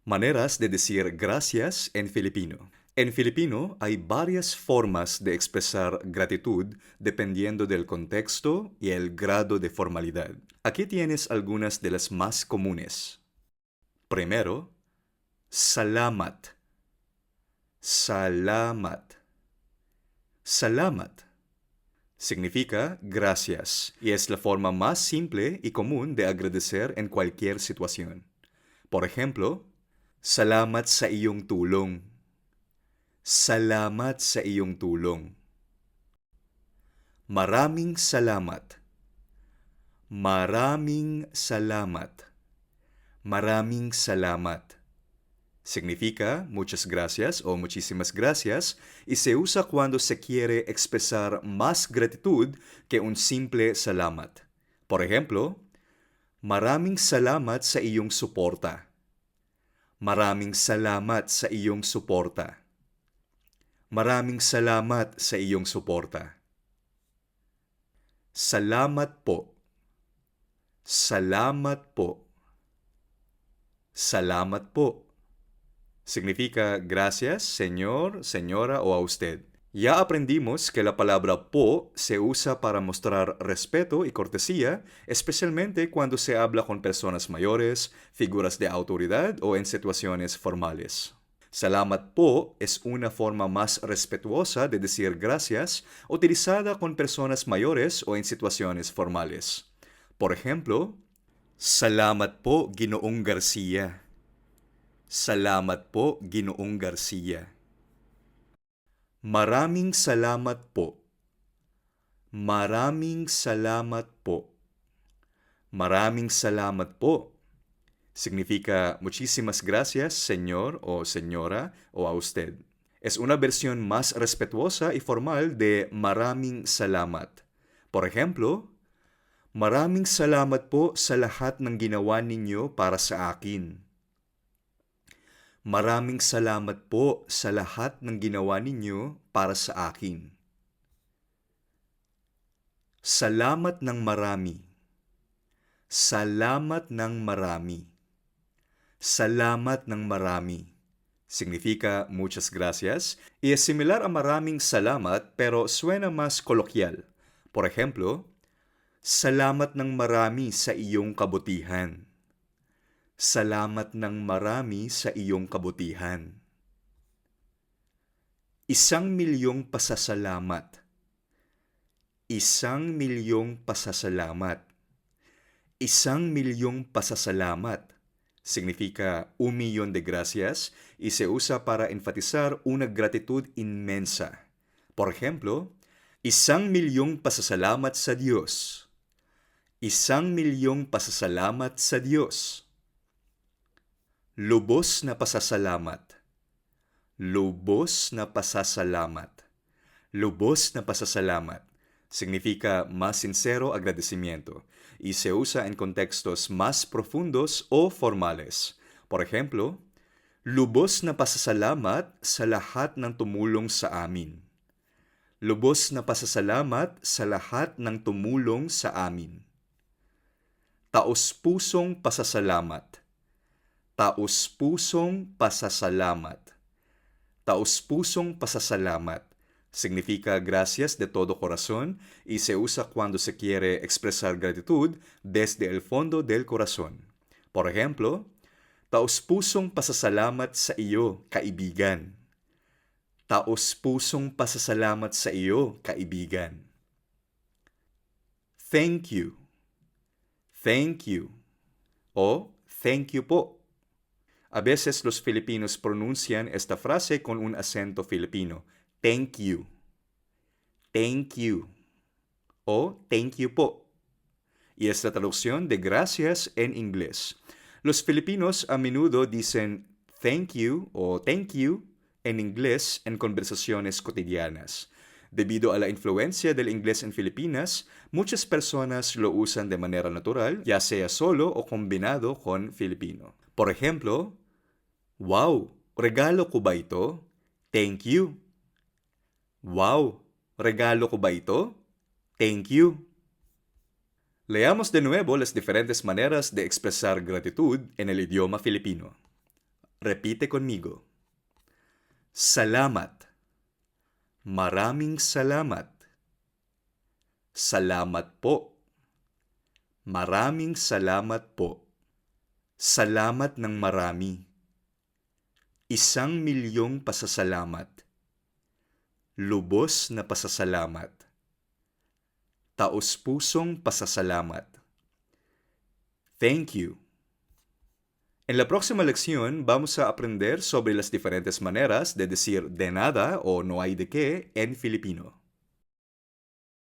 Maneras de decir gracias en Filipino. En Filipino hay varias formas de expresar gratitud dependiendo del contexto y el grado de formalidad. Aquí tienes algunas de las más comunes. Primero, salamat. Salamat. Salamat significa gracias y es la forma más simple y común de agradecer en cualquier situación. Por ejemplo, salamat sa iyong tulong. Salamat sa iyong tulong. Maraming salamat. Maraming salamat. Maraming salamat. Significa muchas gracias o muchísimas gracias y se usa cuando se quiere expresar más gratitud que un simple salamat. Por ejemplo, maraming salamat sa iyong suporta. Maraming salamat sa iyong suporta. Maraming salamat sa iyong suporta. Salamat po. Salamat po. Salamat po. Significa gracias, señor, señora o a usted. Ya aprendimos que la palabra po se usa para mostrar respeto y cortesía, especialmente cuando se habla con personas mayores, figuras de autoridad o en situaciones formales. Salamat po es una forma más respetuosa de decir gracias, utilizada con personas mayores o en situaciones formales. Por ejemplo, salamat po, Ginoong Garcia. Salamat po, Ginoong Garcia. Maraming salamat po. Maraming salamat po. Maraming salamat po. Significa muchísimas gracias, señor o señora o a usted. Es una versión más respetuosa y formal de maraming salamat. Por ejemplo, maraming salamat po sa lahat ng ginawa ninyo para sa akin. Maraming salamat po sa lahat ng ginawa ninyo para sa akin. Salamat ng marami. Salamat ng marami. Salamat ng marami. Significa muchas gracias y es similar a maraming salamat pero suena más coloquial. Por ejemplo, salamat ng marami sa iyong kabutihan. Salamat ng marami sa iyong kabutihan. 1,000,000 pasasalamat. 1,000,000 pasasalamat. 1,000,000 pasasalamat. Significa 1,000,000 de gracias y se usa para enfatizar una gratitud inmensa. Por ejemplo, 1,000,000 pasasalamat sa Diyos. 1,000,000 pasasalamat sa Diyos. Lubos na pasasalamat. Lubos na pasasalamat. Lubos na pasasalamat. Significa más sincero agradecimiento y se usa en contextos más profundos o formales. Por ejemplo, lubos na pasasalamat sa lahat ng tumulong sa amin. Lubos na pasasalamat sa lahat ng tumulong sa amin. Taos-pusong pasasalamat. Taos-pusong pasasalamat. Taos-pusong pasasalamat. Significa gracias de todo corazón y se usa cuando se quiere expresar gratitud desde el fondo del corazón. Por ejemplo, taos-pusong pasasalamat sa iyo, kaibigan. Taos-pusong pasasalamat sa iyo, kaibigan. Thank you. Thank you. O thank you po. A veces los filipinos pronuncian esta frase con un acento filipino. Thank you. Thank you. O thank you po. Y es la traducción de gracias en inglés. Los filipinos a menudo dicen thank you o thank you en inglés en conversaciones cotidianas. Debido a la influencia del inglés en Filipinas, muchas personas lo usan de manera natural, ya sea solo o combinado con filipino. Por ejemplo, wow, regalo ko ba ito? Thank you. Wow, regalo ko ba ito? Thank you. Leamos de nuevo las diferentes maneras de expresar gratitud en el idioma filipino. Repite conmigo. Salamat. Maraming salamat. Salamat po. Maraming salamat po. Salamat ng marami. 1,000,000 pasasalamat. Lubos na pasasalamat. Taos-pusong pasasalamat. Thank you. En la próxima lección vamos a aprender sobre las diferentes maneras de decir de nada o no hay de qué en filipino.